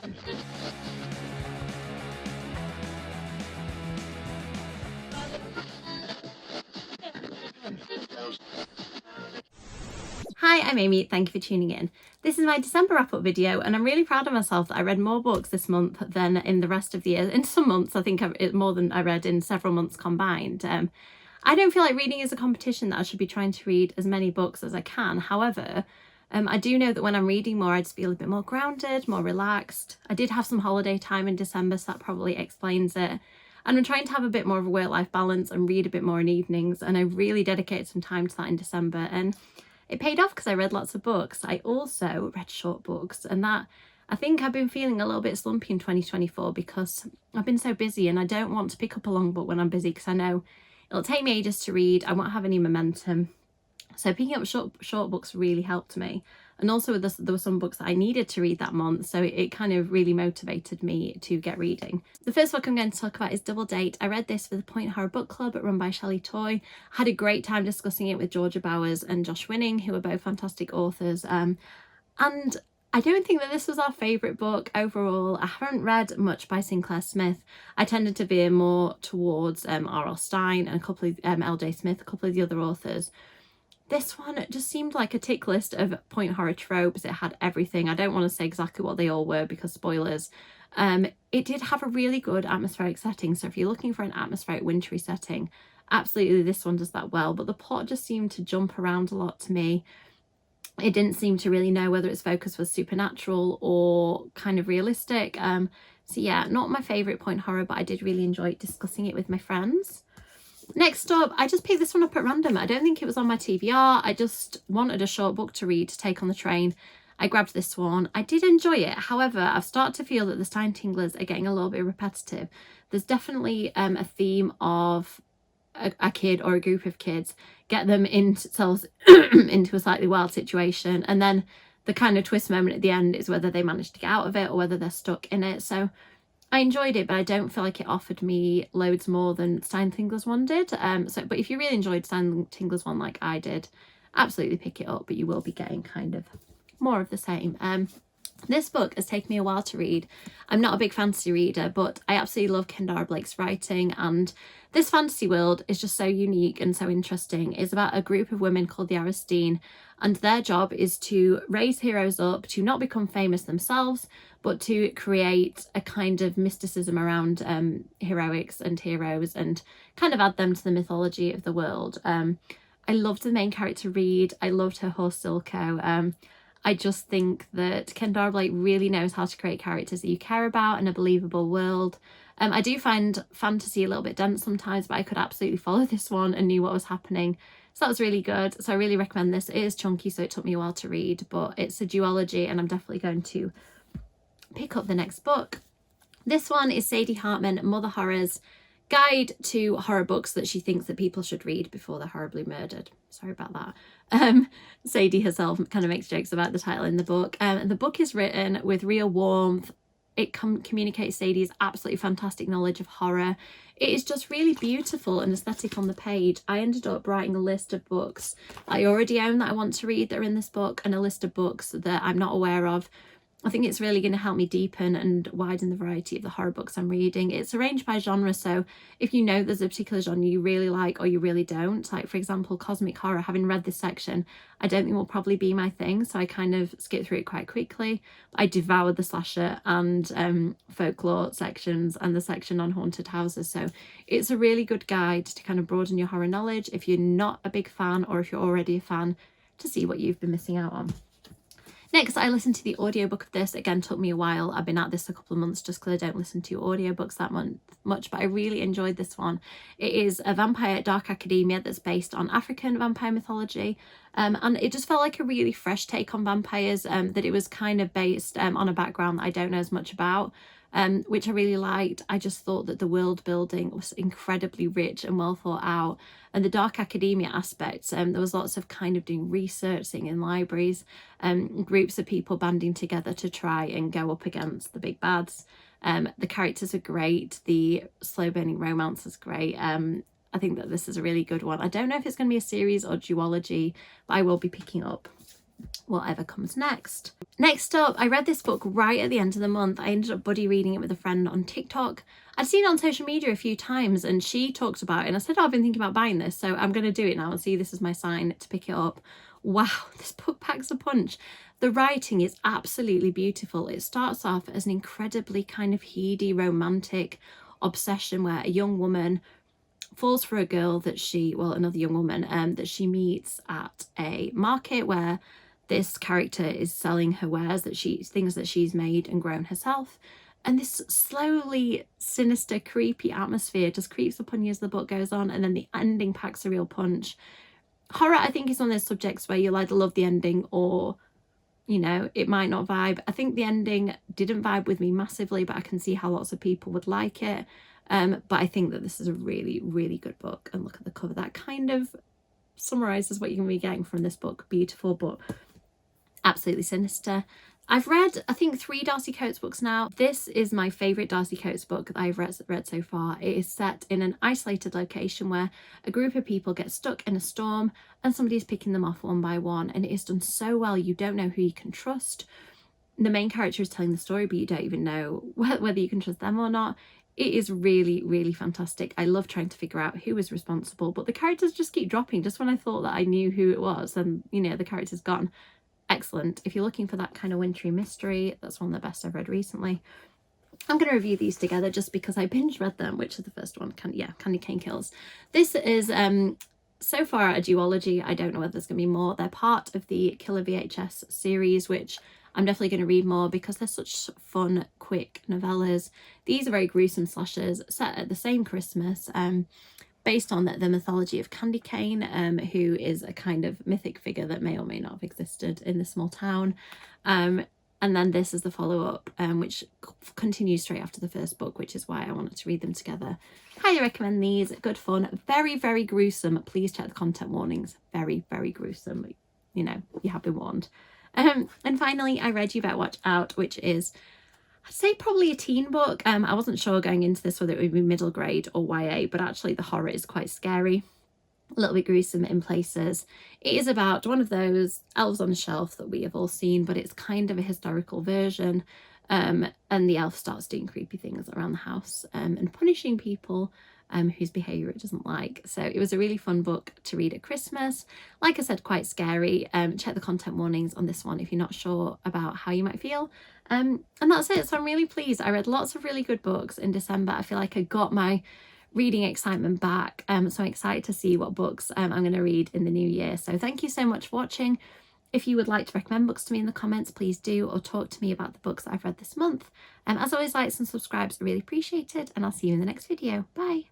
Hi, I'm Amy, thank you for tuning in. This is my December wrap-up video and I'm really proud of myself that I read more books this month than in the rest of the year. In some months, I think it's more than I read in several months combined. I don't feel like reading is a competition that I should be trying to read as many books as I can. However, I do know that when I'm reading more, I just feel a bit more grounded, more relaxed. I did have some holiday time in December, so that probably explains it. And I'm trying to have a bit more of a work-life balance and read a bit more in evenings, and I really dedicated some time to that in December, and it paid off because I read lots of books. I also read short books, and that I think I've been feeling a little bit slumpy in 2024 because I've been so busy and I don't want to pick up a long book when I'm busy because I know it'll take me ages to read. I won't have any momentum. So picking up short books really helped me. And also there were some books that I needed to read that month, so it kind of really motivated me to get reading. The first book I'm going to talk about is Double Date. I read this for the Point Horror Book Club run by Shelley Toy. I had a great time discussing it with Georgia Bowers and Josh Winning, who are both fantastic authors. And I don't think that this was our favourite book overall. I haven't read much by Sinclair Smith. I tended to veer more towards L Stine and a couple of L Smith, a couple of the other authors. This one just seemed like a tick list of point horror tropes. It had everything. I don't want to say exactly what they all were because spoilers. It did have a really good atmospheric setting. So if you're looking for an atmospheric wintry setting, absolutely this one does that well. But the plot just seemed to jump around a lot to me. It didn't seem to really know whether its focus was supernatural or kind of realistic. So yeah, not my favourite point horror, but I did really enjoy discussing it with my friends. Next up, I just picked this one up at random. I don't think it was on my TBR. I just wanted a short book to read to take on the train. I grabbed this one. I did enjoy it. However, I've started to feel that the Stine tinglers are getting a little bit repetitive. There's definitely a theme of a kid or a group of kids, get them into a slightly wild situation, and then the kind of twist moment at the end is whether they manage to get out of it or whether they're stuck in it. So I enjoyed it, but I don't feel like it offered me loads more than Stine Tingler's one did. But if you really enjoyed Stine Tingler's one like I did, absolutely pick it up, but you will be getting kind of more of the same. This book has taken me a while to read. I'm not a big fantasy reader, but I absolutely love Kendare Blake's writing, and this fantasy world is just so unique and so interesting. It's about a group of women called the L Stine, and their job is to raise heroes up to not become famous themselves, but to create a kind of mysticism around heroics and heroes and kind of add them to the mythology of the world. I loved the main character Reed. I loved her horse Silco. I just think that Kendare Blake really knows how to create characters that you care about and a believable world. I do find fantasy a little bit dense sometimes, but I could absolutely follow this one and knew what was happening. So that was really good. So I really recommend this. It is chunky, so it took me a while to read, but it's a duology and I'm definitely going to pick up the next book. This one is Sadie Hartmann, Mother Horror's Guide to Horror Books that she thinks that people should read before they're horribly murdered. Sorry about that. Sadie herself kind of makes jokes about the title in the book. The book is written with real warmth. It communicates Sadie's absolutely fantastic knowledge of horror. It is just really beautiful and aesthetic on the page. I ended up writing a list of books I already own that I want to read that are in this book, and a list of books that I'm not aware of. I think it's really going to help me deepen and widen the variety of the horror books I'm reading. It's arranged by genre, so if you know there's a particular genre you really like or you really don't, like for example cosmic horror, having read this section, I don't think will probably be my thing, so I kind of skipped through it quite quickly. I devoured the slasher and folklore sections and the section on haunted houses, so it's a really good guide to kind of broaden your horror knowledge if you're not a big fan, or if you're already a fan, to see what you've been missing out on. Next, I listened to the audiobook of this. Again, took me a while. I've been at this a couple of months just because I don't listen to audiobooks that much, but I really enjoyed this one. It is a vampire dark academia that's based on African vampire mythology, and it just felt like a really fresh take on vampires, that it was kind of based on a background that I don't know as much about, which I really liked. I just thought that the world building was incredibly rich and well thought out, and the dark academia aspects, there was lots of kind of doing research, sitting in libraries, groups of people banding together to try and go up against the big bads. The characters are great, the slow burning romance is great. I think that this is a really good one. I don't know if it's going to be a series or duology, but I will be picking up whatever comes next. Next up, I read this book right at the end of the month. I ended up buddy reading it with a friend on TikTok. I'd seen it on social media a few times and she talked about it and I said, oh, I've been thinking about buying this, so I'm going to do it now and see, this is my sign to pick it up. Wow, this book packs a punch. The writing is absolutely beautiful. It starts off as an incredibly kind of heady, romantic obsession where a young woman falls for a girl that another young woman that she meets at a market where this character is selling her wares, things that she's made and grown herself. And this slowly sinister, creepy atmosphere just creeps upon you as the book goes on, and then the ending packs a real punch. Horror, I think, is one of those subjects where you'll either love the ending or, you know, it might not vibe. I think the ending didn't vibe with me massively, but I can see how lots of people would like it. But I think that this is a really, really good book. And look at the cover. That kind of summarises what you're going to be getting from this book. Beautiful, but absolutely sinister. I've read, I think, 3 Darcy Coates books now. This is my favourite Darcy Coates book that I've read so far. It is set in an isolated location where a group of people get stuck in a storm and somebody's picking them off one by one, and it is done so well. You don't know who you can trust. The main character is telling the story, but you don't even know whether you can trust them or not. It is really, really fantastic. I love trying to figure out who was responsible, but the characters just keep dropping. Just when I thought that I knew who it was, and, you know, the character's gone. Excellent. If you're looking for that kind of wintry mystery, that's one of the best I've read recently. I'm going to review these together just because I binge read them, which is the first one. Candy Cane Kills. This is so far a duology. I don't know whether there's going to be more. They're part of the Killer VHS series, which I'm definitely going to read more because they're such fun, quick novellas. These are very gruesome slashers set at the same Christmas, based on the mythology of Candy Cane, who is a kind of mythic figure that may or may not have existed in this small town. And then this is the follow-up, which continues straight after the first book, which is why I wanted to read them together. Highly recommend these. Good fun. Very, very gruesome. Please check the content warnings. Very, very gruesome. You know, you have been warned. And finally, I read You Better Watch Out, which is, I'd say, probably a teen book. I wasn't sure going into this whether it would be middle grade or YA, but actually the horror is quite scary, a little bit gruesome in places. It is about one of those elves on a shelf that we have all seen, but it's kind of a historical version. And the elf starts doing creepy things around the house and punishing people whose behaviour it doesn't like. So it was a really fun book to read at Christmas. Like I said, quite scary. Check the content warnings on this one if you're not sure about how you might feel. And that's it. So I'm really pleased. I read lots of really good books in December. I feel like I got my reading excitement back. So I'm excited to see what books I'm going to read in the new year. So thank you so much for watching. If you would like to recommend books to me in the comments, please do, or talk to me about the books that I've read this month. As always, likes and subscribes are really appreciated, and I'll see you in the next video. Bye.